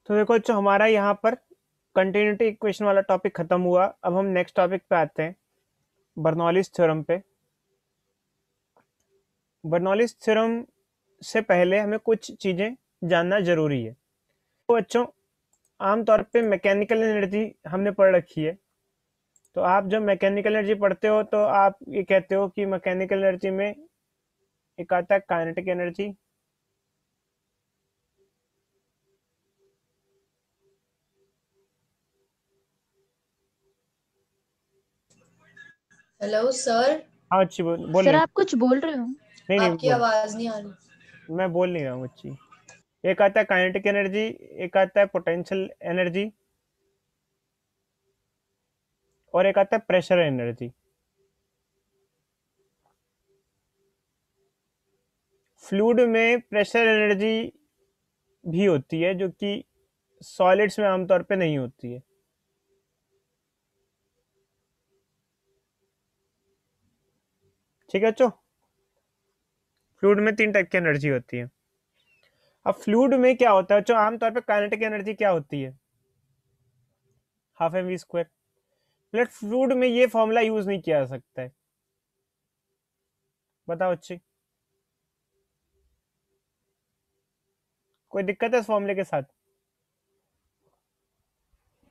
तो देखो जो हमारा यहाँ पर कंटिन्यूटी इक्वेशन वाला टॉपिक खत्म हुआ। अब हम नेक्स्ट टॉपिक पे आते हैं, बर्नौलीज थ्योरम पे। बर्नौलीज थ्योरम से पहले हमें कुछ चीजें जानना जरूरी है। तो बच्चों, आमतौर पे मैकेनिकल एनर्जी हमने पढ़ रखी है। तो आप जब मैकेनिकल एनर्जी पढ़ते हो तो आप ये कहते हो कि मैकेनिकल एनर्जी में एक आता है काइनेटिक एनर्जी, हेलो सर। हाँ अच्छी बोल सर रहे। आप कुछ बोल रहे हो? नहीं नहीं आपकी बोल, आवाज नहीं आ रही। मैं बोल नहीं रहा हूँ अच्छी। एक आता है काइनेटिक एनर्जी, एक आता है पोटेंशियल एनर्जी, और एक आता है प्रेशर एनर्जी। फ्लूइड में प्रेशर एनर्जी भी होती है जो कि सॉलिड्स में आमतौर पे नहीं होती है। ठीक है बच्चों, फ्लूइड में तीन टाइप की एनर्जी होती है। अब फ्लूइड में क्या होता है बच्चों, आमतौर पे काइनेटिक एनर्जी क्या होती है, half m v square. But fluid में ये फॉर्मूला यूज नहीं किया जा सकता है। बताओ अच्छी, कोई दिक्कत है इस फॉर्मूले के साथ?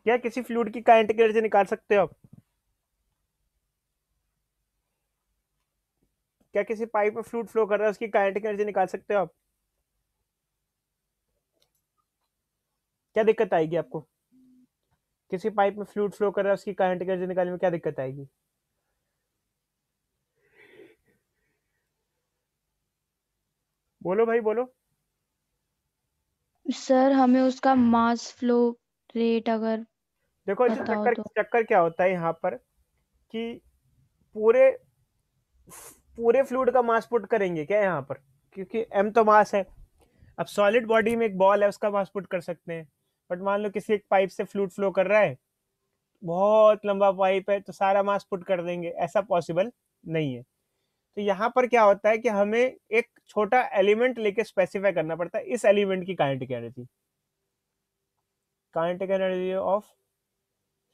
क्या किसी फ्लूइड की काइनेटिक एनर्जी निकाल सकते हो आप? क्या किसी पाइप में फ्लूइड फ्लो कर रहा है उसकी काइनेटिक एनर्जी निकाल सकते हो आप? क्या दिक्कत आएगी आपको? किसी पाइप में फ्लूइड फ्लो कर रहा है उसकी काइनेटिक एनर्जी निकालने में क्या दिक्कत आएगी? बोलो भाई बोलो। सर हमें उसका मास फ्लो रेट अगर देखो अच्छा, बताओ चक्कर तो। चक्कर क्या होता है यहाँ पर कि पूरे पूरे फ्लूइड का मास पुट करेंगे क्या यहाँ पर, क्योंकि एम तो मास है। अब सॉलिड बॉडी में एक बॉल है, उसका मास पुट कर सकते हैं। बट मान लो किसी एक पाइप से फ्लूइड फ्लो कर रहा है, बहुत लंबा पाइप है, तो सारा मास पुट कर देंगे, ऐसा पॉसिबल नहीं है। तो यहाँ पर क्या होता है कि हमें एक छोटा एलिमेंट लेके स्पेसिफाई करना पड़ता है इस एलिमेंट की kinetic energy. Kinetic energy of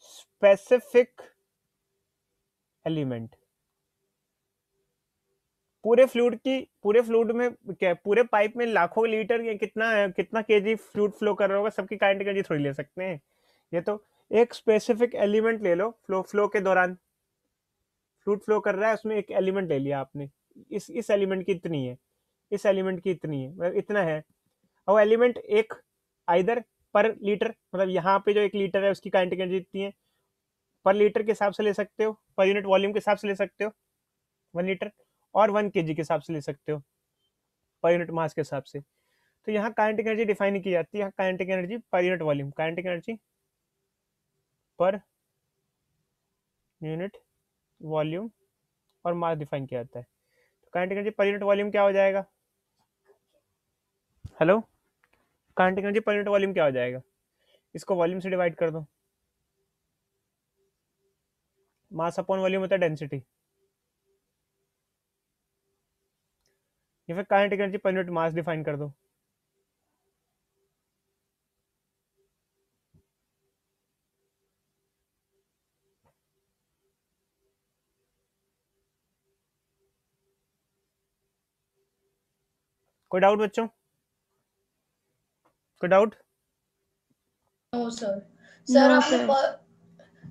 specific element. पूरे फ्लूइड में क्या, पूरे पाइप में लाखों लीटर या कितना केजी फ्लूइड फ्लो कर रहा होगा, सबकी काइनेटिक एनर्जी थोड़ी ले सकते हैं। ये तो एक स्पेसिफिक एलिमेंट ले लो, फ्लो के दौरान फ्लूइड फ्लो कर रहा है, उसमें एक एलिमेंट ले लिया आपने, इस एलिमेंट की इतनी है, इस एलिमेंट की इतनी है, मतलब इतना है। और एलिमेंट एक आइदर पर लीटर, मतलब यहाँ पे जो 1 लीटर है उसकी काइनेटिक एनर्जी इतनी है, पर लीटर के हिसाब से ले सकते हो, पर यूनिट वॉल्यूम के हिसाब से ले सकते हो 1 लीटर, और 1 kg के हिसाब से ले सकते हो, पर यूनिट मास के हिसाब से। तो यहाँ काइनेटिक एनर्जी डिफाइन की जाती है, यहाँ kinetic energy per unit volume, kinetic energy per unit volume और मास डिफाइन किया जाता है। तो kinetic energy per unit volume क्या हो जाएगा? Hello, kinetic energy per unit volume क्या हो जाएगा? इसको वॉल्यूम से डिवाइड कर दो, मास अपॉन वॉल्यूम होता है डेंसिटी, या फिर kinetic energy per unit mass define कर दो। कोई डाउट बच्चों, कोई doubt? No sir. No sir आपने sir.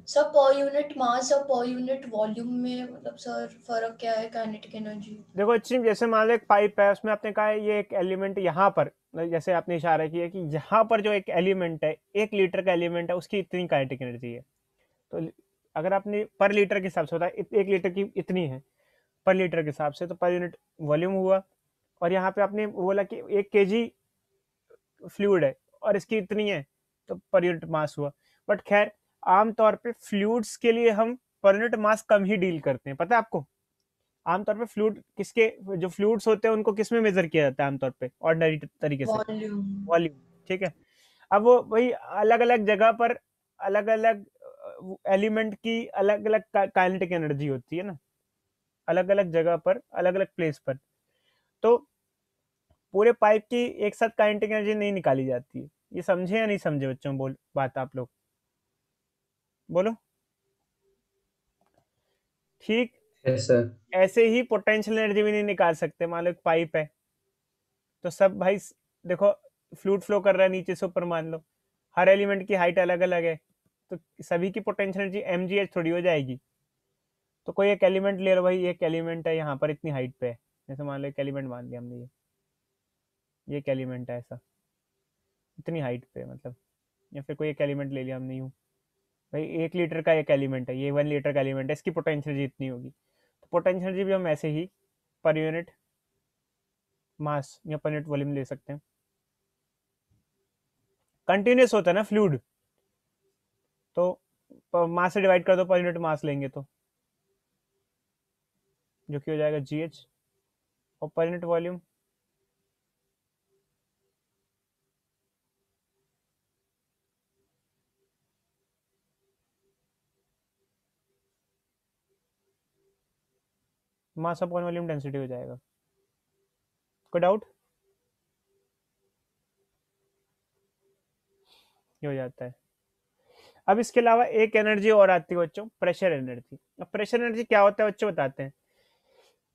Sir per unit mass और पर यूनिट वॉल्यूम में मतलब सर फर्क क्या है काइनेटिक एनर्जी? देखो अच्छी, जैसे मान लो एक पाइप है, उसमें आपने कहा है ये एक एलिमेंट यहाँ पर, जैसे आपने इशारा किया कि यहाँ पर जो एक एलिमेंट है, 1 लीटर का एलिमेंट है, उसकी इतनी काइनेटिक एनर्जी है। तो अगर आपने पर लीटर के हिसाब से होता है 1 लीटर की इतनी है, पर लीटर के हिसाब से, तो पर यूनिट वॉल्यूम हुआ। और यहाँ पे आपने बोला कि 1 kg फ्लूइड है और इसकी इतनी है, तो पर यूनिट मास हुआ। बट खैर, आमतौर पे फ्लूइड्स के लिए हम पर यूनिट मास कम ही डील करते हैं, पता है आपको? आमतौर पे फ्लूइड किसके, जो फ्लूइड्स होते हैं उनको किस में मेजर किया जाता है आमतौर पे ऑर्डिनरी तरीके से? वॉल्यूम। वॉल्यूम। ठीक है। अब वो वही अलग अलग जगह पर अलग अलग एलिमेंट की अलग अलग काइनेटिक एनर्जी होती है ना, अलग अलग जगह पर अलग अलग प्लेस पर। तो पूरे पाइप की एक साथ काइनेटिक एनर्जी नहीं निकाली जाती है, ये समझे या नहीं समझे बच्चों? बोल बात आप लोग बोलो। ठीक यस सर। ऐसे ही पोटेंशियल एनर्जी भी नहीं निकाल सकते। मान लो एक पाइप है तो सब भाई देखो फ्लूइड फ्लो कर रहा है नीचे से ऊपर, मान लो हर एलिमेंट की हाइट अलग अलग है, तो सभी की पोटेंशियल एनर्जी mgh थोड़ी हो जाएगी। तो कोई एक एलिमेंट ले लो भाई, एक एलिमेंट है यहाँ पर इतनी हाइट पे है, जैसे मान लो एक एलिमेंट मान लिया हमने, ये एक एलिमेंट है ऐसा इतनी हाइट पे मतलब, या फिर कोई एक एलिमेंट ले लिया हमने यूँ, भाई 1 लीटर का एक एलिमेंट है, ये 1 लीटर का एलिमेंट है, इसकी पोटेंशियल एनर्जी इतनी होगी। तो पोटेंशियल एनर्जी भी हम ऐसे ही पर यूनिट मास या पर यूनिट वॉल्यूम ले सकते हैं। कंटिन्यूस होता है ना फ्लूइड, तो मास से डिवाइड कर दो, पर यूनिट मास लेंगे तो जो कि हो जाएगा GH, और per unit volume mass upon volume density हो जाएगा। कोई डाउट? ये हो जाता है। अब इसके अलावा एक एनर्जी और आती है बच्चों, प्रेशर एनर्जी। अब प्रेशर एनर्जी क्या होता है बच्चों बताते हैं।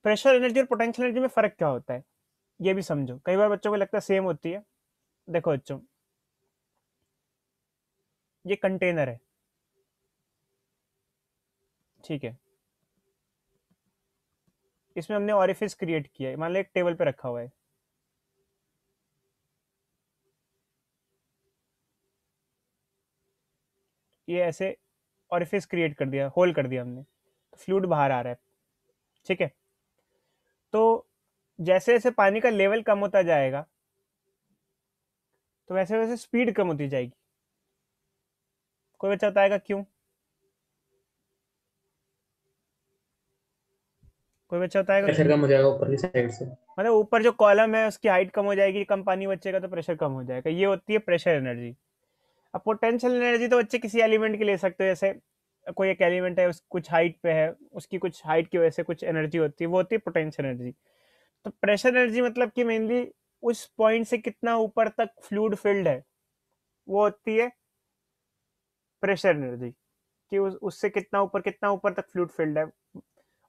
प्रेशर एनर्जी और पोटेंशियल एनर्जी में फर्क क्या होता है ये भी समझो, कई बार बच्चों को लगता है सेम होती है। देखो बच्चों, ये कंटेनर है, ठीक है, इसमें हमने ऑरिफिस क्रिएट किया है, मान लो एक टेबल पे रखा हुआ है, ये ऐसे ऑरिफिस क्रिएट कर दिया, होल कर दिया हमने, तो फ्लूइड बाहर आ रहा है, ठीक है। तो जैसे जैसे पानी का लेवल कम होता जाएगा तो वैसे वैसे स्पीड कम होती जाएगी। कोई बच्चा बताएगा क्यों? कोई बच्चा बताएगा प्रेशर क्यों? कम हो जाएगा ऊपर की साइड से। मतलब ऊपर जो कॉलम है उसकी हाइट कम हो जाएगी, कम पानी बचेगा तो प्रेशर कम हो जाएगा, ये होती है प्रेशर एनर्जी। अब पोटेंशियल एनर्जी तो बच्चे किसी एलिमेंट की ले सकते हो, जैसे कोई एक एलिमेंट है उस कुछ हाइट पे है, उसकी कुछ हाइट की वजह से कुछ एनर्जी होती है, वो होती है पोटेंशियल एनर्जी। तो प्रेशर एनर्जी मतलब कि मेनली उस पॉइंट से कितना ऊपर तक फ्लूइड फिल्ड है, वो होती है प्रेशर एनर्जी, कि उससे कितना ऊपर तक फ्लूइड फिल्ड है।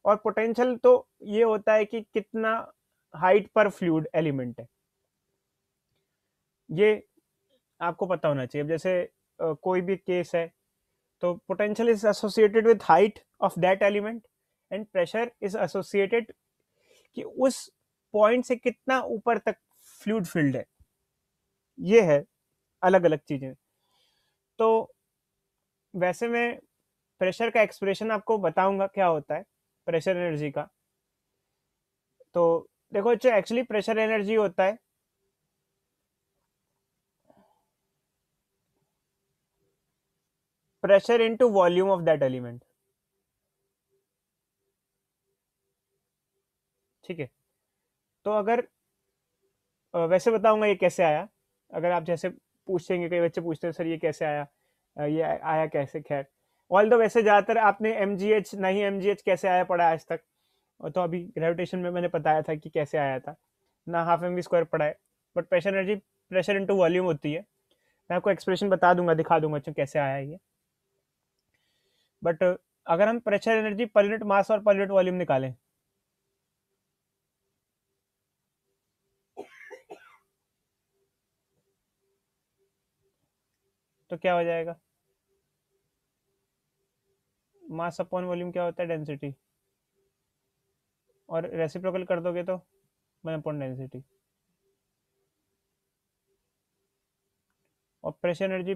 और पोटेंशियल तो ये होता है कि कितना हाइट पर फ्लूइड एलिमेंट है, ये आपको पता होना चाहिए। अब जैसे कोई भी केस है तो potential is associated with height of that element and pressure is associated कि उस पॉइंट से कितना ऊपर तक फ्लूइड फिल्ड है, ये है अलग अलग चीजें। तो वैसे मैं प्रेशर का एक्सप्रेशन आपको बताऊंगा क्या होता है प्रेशर एनर्जी का। तो देखो जो एक्चुअली प्रेशर एनर्जी होता है, pressure into volume of that element, ठीक है। तो अगर वैसे बताऊंगा ये कैसे आया, अगर आप जैसे पूछेंगे, कई बच्चे पूछते हैं सर ये कैसे आया, ये आया कैसे, खैर ऑल दो वैसे ज़्यादातर आपने mgh नहीं mgh कैसे आया पढ़ा आज तक, और तो अभी ग्रेविटेशन में मैंने बताया था कि कैसे आया था ना, हाफ mv² पढ़ा है। But pressure energy pressure into volume होती है, मैं आपको एक्सप्रेशन बता दूंगा, दिखा दूंगा बच्चों कैसे आया ये। बट अगर हम pressure energy per unit mass और पर यूनिट वॉल्यूम निकालें तो क्या हो जाएगा, मास अपॉन वॉल्यूम क्या होता है, डेंसिटी, और रेसिप्रोकल कर दोगे तो 1 अपॉन डेंसिटी, और pressure energy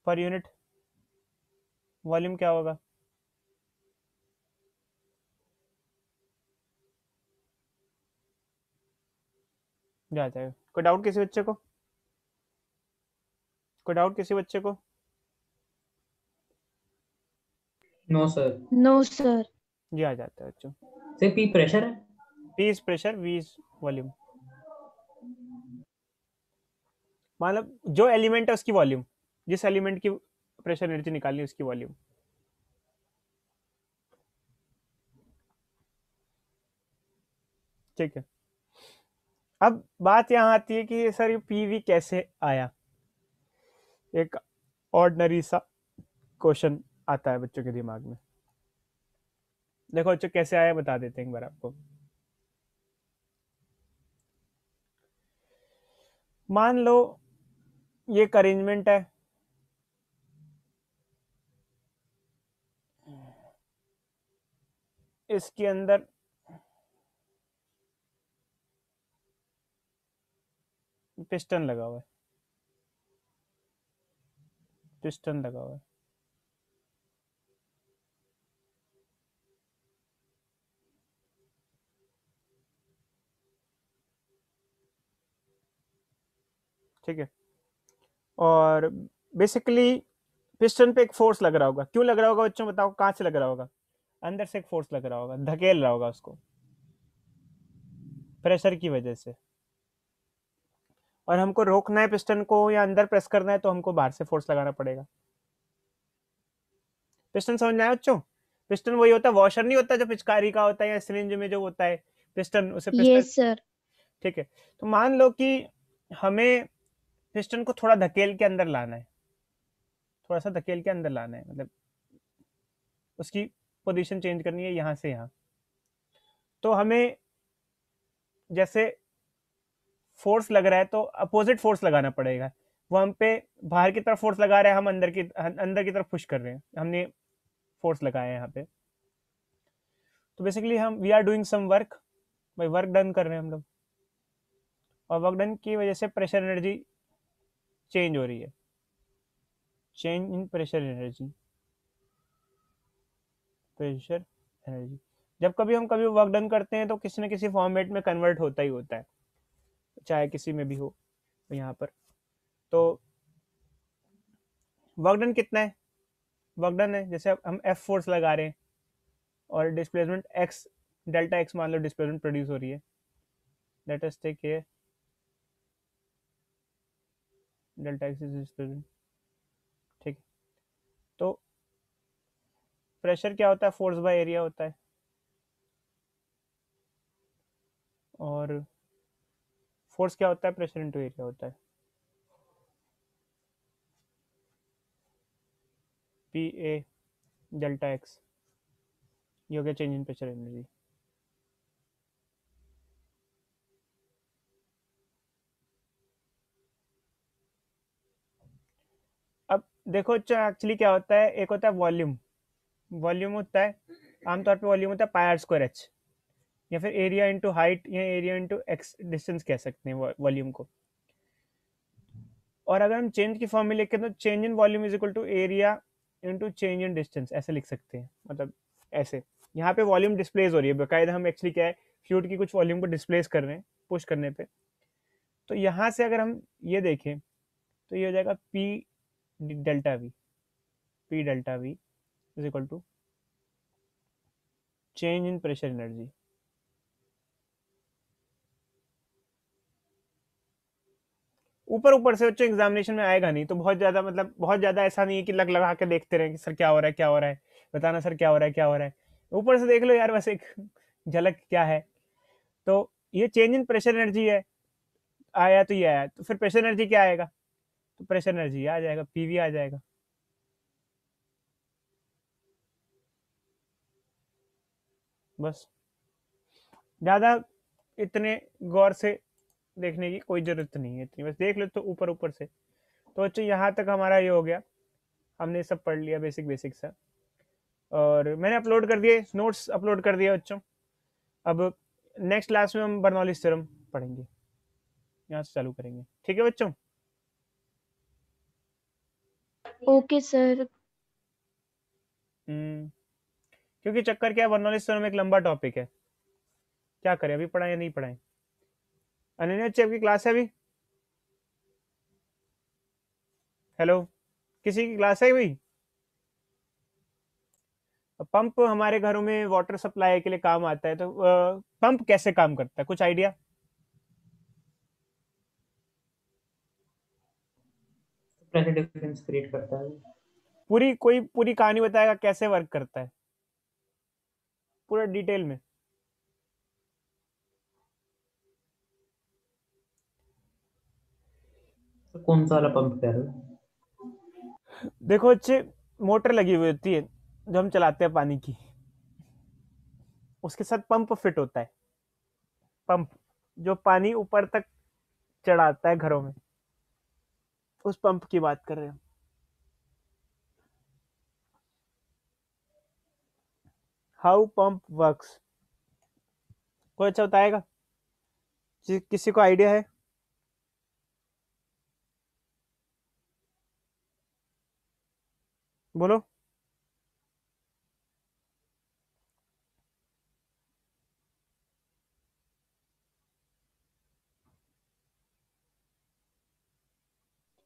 per unit volume क्या होगा, जा जाएगा। कोई डाउट किसी बच्चे को? कोई डाउट किसी बच्चे को? No sir. No sir. जी आ जाता है बच्चों। सर पी प्रेशर है। P is pressure, V is volume, मतलब जो एलिमेंट है उसकी वॉल्यूम, जिस एलिमेंट की प्रेशर एनर्जी निकालनी है उसकी वॉल्यूम। ठीक है, अब बात यहाँ आती है कि सर ये पीवी कैसे आया। एक ऑर्डिनरी सा क्वेश्चन आता है बच्चों के दिमाग में। देखो बच्चों कैसे आया बता देते हैं एक बार आपको। मान लो ये एक अरेंजमेंट है, इसके अंदर पिस्टन लगा हुआ है, पिस्टन लगा हुआ है। ठीक है, और बेसिकली पिस्टन पे एक फोर्स लग रहा होगा। क्यों लग रहा होगा बच्चों बताओ, कहाँ से लग रहा होगा? अंदर से एक फोर्स लग रहा होगा, धकेल रहा होगा उसको प्रेशर की वजह से। और हमको रोकना है पिस्टन को या अंदर प्रेस करना है तो हमको बाहर से फोर्स लगाना पड़ेगा। पिस्टन समझ में आया बच्चों? पिस्टन वही होता है, वॉशर नहीं होता जो पिचकारी का होता है या सिरिंज में जो होता है पिस्टन, उसे पिस्टन। Yes sir. ठीक है, तो मान लो कि हमें पिस्टन को थोड़ा धकेल के अंदर लाना है, थोड़ा सा धकेल के अंदर लाना है, मतलब उसकी पोजीशन चेंज करनी है यहाँ से यहाँ। तो हमें जैसे फोर्स लग रहा है तो अपोजिट फोर्स लगाना पड़ेगा। वो हम पे बाहर की तरफ फोर्स लगा रहे हैं, हम अंदर की तरफ पुश कर रहे हैं, हमने फोर्स लगाया है यहाँ पे। तो बेसिकली हम we are doing some work, भाई वर्क डन कर रहे हैं हम लोग, और वर्क डन की वजह से प्रेशर एनर्जी चेंज हो रही है, change in pressure energy. Pressure energy जब कभी हम कभी वर्क डन करते हैं तो किसी न किसी फॉर्मेट में कन्वर्ट होता ही होता है, चाहे किसी में भी हो। तो यहाँ पर तो वर्क डन कितना है, वर्क डन है जैसे अब हम एफ फोर्स लगा रहे हैं और डिस्प्लेसमेंट एक्स, डेल्टा एक्स मान लो डिस्प्लेसमेंट प्रोड्यूस हो रही है। Let us take care, delta x is displacement. ठीक है, तो प्रेशर क्या होता है, फोर्स बाय एरिया होता है, और फोर्स क्या होता है, प्रेशर इनटू एरिया होता है। पी ए डेल्टा एक्स, ये हो गया चेंज इन प्रेशर एनर्जी। अब देखो एक्चुअली क्या होता है, एक होता है वॉल्यूम, वॉल्यूम होता है आमतौर पे वॉल्यूम होता है पाई आर स्क्वायर एच, या फिर एरिया इंटू हाइट या एरिया इंटू एक्स डिस्टेंस कह सकते हैं वॉल्यूम को। और अगर हम चेंज की फॉर्म में लिखें तो change in volume is equal to area into change in distance, ऐसे लिख सकते हैं। मतलब ऐसे यहाँ पे वॉल्यूम डिस्प्लेस हो रही है, बाकायदा हम एक्चुअली क्या है फ्लूइड की कुछ वॉल्यूम को डिस्प्लेस कर रहे हैं पुश करने पे। तो यहाँ से अगर हम ये देखें तो ये हो जाएगा P delta V, P delta V is equal to change in pressure energy. ऊपर ऊपर से बच्चों एग्जामिनेशन में आएगा नहीं, तो बहुत ज्यादा मतलब बहुत ज्यादा ऐसा नहीं है कि लग लगा के देखते रहे कि सर क्या हो रहा है क्या हो रहा है, बताना सर क्या हो रहा है क्या हो रहा है। ऊपर से देख लो यार बस एक झलक क्या है। तो ये चेंज इन प्रेशर एनर्जी है, आया तो ये आया, तो फिर प्रेशर एनर्जी क्या आएगा, तो प्रेशर एनर्जी आ जाएगा, पीवी आ जाएगा। बस ज्यादा इतने गौर से देखने की कोई जरूरत नहीं है, इतनी बस देख लो तो ऊपर ऊपर से। तो बच्चों यहाँ तक हमारा ये हो गया, हमने सब पढ़ लिया बेसिक बेसिक सा, और मैंने अपलोड कर दिए नोट्स, अपलोड कर दिया बच्चों। अब नेक्स्ट क्लास में हम बर्नौलीज थ्योरम पढ़ेंगे, यहाँ से चालू करेंगे। ठीक है बच्चों? Okay sir. क्योंकि चक्कर क्या है, बर्नौलीज थ्योरम एक लंबा टॉपिक है, क्या करें अभी पढ़ाएं या नहीं पढ़ाएं। अनन्या अच्छी आपकी क्लास है अभी? हेलो, किसी की क्लास है भाई? पंप हमारे घरों में वाटर सप्लाई के लिए काम आता है, तो पंप कैसे काम करता है, कुछ आइडिया? प्रेशर डिफरेंस क्रिएट करता है। पूरी कहानी बताएगा कैसे वर्क करता है पूरा डिटेल में? तो कौन सा वाला पंप कह रहे हो? देखो अच्छे, मोटर लगी हुई होती है जो हम चलाते हैं पानी की, उसके साथ पंप फिट होता है। पंप जो पानी ऊपर तक चढ़ाता है घरों में, उस पंप की बात कर रहे हैं। हाउ पंप वर्क्स, कोई अच्छा बताएगा? किसी को आइडिया है? बोलो।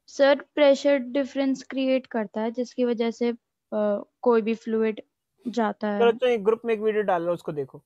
सर प्रेशर डिफरेंस क्रिएट करता है जिसकी वजह से कोई भी फ्लूइड जाता चलो है। तो एक ग्रुप में एक वीडियो डाल लो, उसको देखो।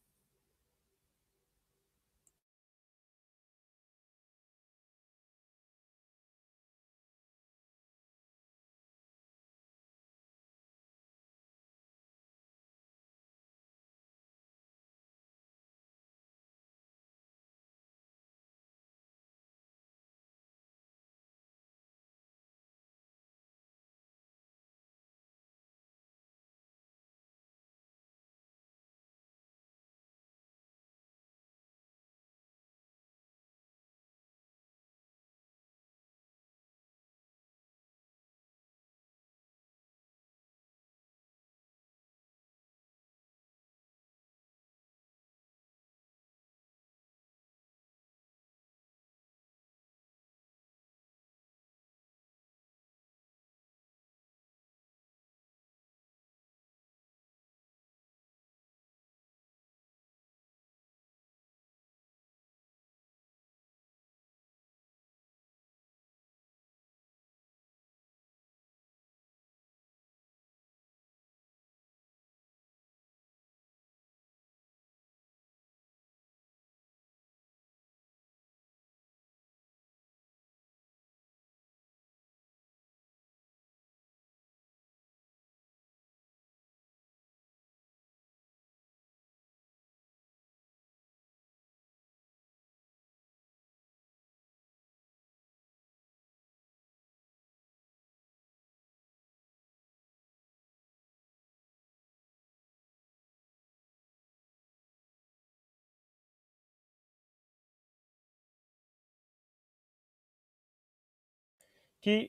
कि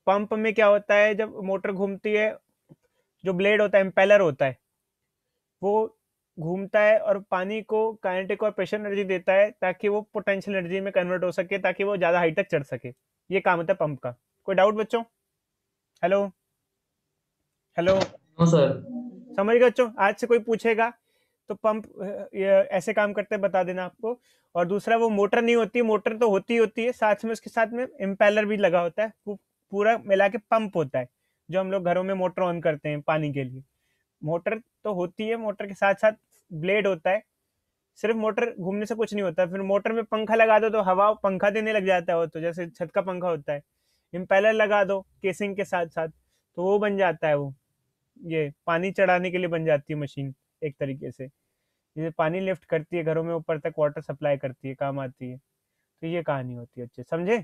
पंप में क्या होता है, जब मोटर घूमती है, जो ब्लेड होता है, इम्पेलर होता है, वो घूमता है और पानी को काइनेटिक और प्रेशर एनर्जी देता है ताकि वो पोटेंशियल एनर्जी में कन्वर्ट हो सके, ताकि वो ज़्यादा हाइट तक चढ़ सके। ये काम होता है पंप का। कोई डाउट बच्चों? Hello hello, no sir. समझ गए बच्चों? आज से कोई पूछेगा तो पंप ये ऐसे काम करते हैं, बता देना आपको। और दूसरा, वो मोटर नहीं होती, मोटर तो होती है, साथ में उसके साथ में इम्पेलर भी लगा होता है, वो पूरा मिला के पंप होता है, जो हम लोग घरों में मोटर ऑन करते हैं पानी के लिए। मोटर तो होती है, मोटर के साथ साथ ब्लेड होता है। सिर्फ मोटर घूमने से कुछ नहीं होता, फिर मोटर में पंखा लगा दो तो हवा पंखा देने लग जाता है, वो तो जैसे छत का पंखा होता है। इम्पेलर लगा दो केसिंग के साथ साथ, तो वो बन जाता है, वो ये पानी चढ़ाने के लिए बन जाती है मशीन एक तरीके से। ये पानी लिफ्ट करती है घरों में, ऊपर तक वाटर सप्लाई करती है, काम आती है। तो ये कहानी होती है, अच्छे समझे?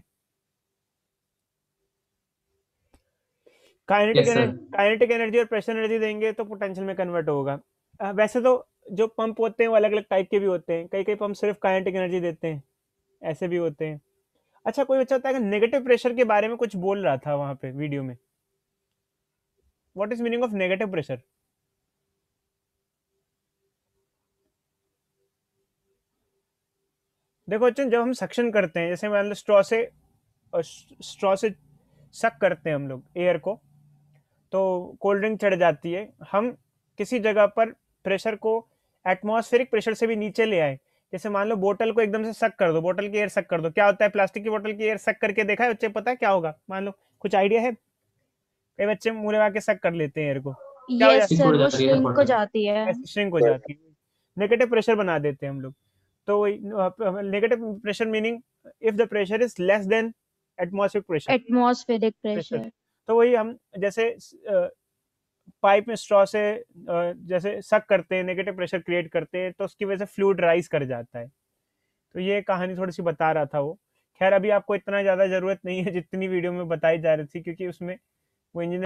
Kinetic yes energy, sir. Kinetic energy और प्रेशर एनर्जी देंगे तो पोटेंशियल में कन्वर्ट होगा। वैसे तो जो पंप होते हैं वो अलग अलग टाइप के भी होते हैं, कई कई पंप सिर्फ काइनेटिक एनर्जी देते हैं, ऐसे भी होते हैं। अच्छा, कोई बच्चा होता है नेगेटिव प्रेशर के बारे में कुछ बोल रहा था वहां पे वीडियो में। What is meaning of negative pressure? देखो बच्चों, जब हम सक्शन करते हैं, जैसे मान लो स्ट्रॉ से सक करते हैं हम लोग एयर को, तो कोल्ड ड्रिंक चढ़ जाती है। हम किसी जगह पर प्रेशर को एटमॉस्फेरिक प्रेशर से भी नीचे ले आए, जैसे मान लो बोतल को एकदम से सक कर दो, बोतल की एयर सक कर दो, क्या होता है? प्लास्टिक की बोतल की एयर सक करके देखा है बच्चे? पता है क्या होगा? मान लो कुछ आइडिया है? कई बच्चे मुंह लगा के सक कर लेते हैं एयर को, क्या हो यस जाता सिकुड़ सर, वो जाती है श्रिंक हो बॉटल। जाती है। है? श्रिंक हो जाती है, नेगेटिव प्रेशर बना देते हैं हम लोग। तो negative pressure meaning if the pressure is less than atmospheric pressure. Atmospheric pressure, pressure. तो वही हम जैसे पाइप में स्ट्रॉ से जैसे सक करते हैं, नेगेटिव प्रेशर क्रिएट करते हैं, तो उसकी वजह से फ्लूइड राइज कर जाता है। तो ये कहानी थोड़ी सी बता रहा था वो, खैर अभी आपको इतना ज़्यादा ज़रूरत नहीं है जितनी वीडियो में बताई जा रही थी, क्योंकि उसमें वो इंजीनियर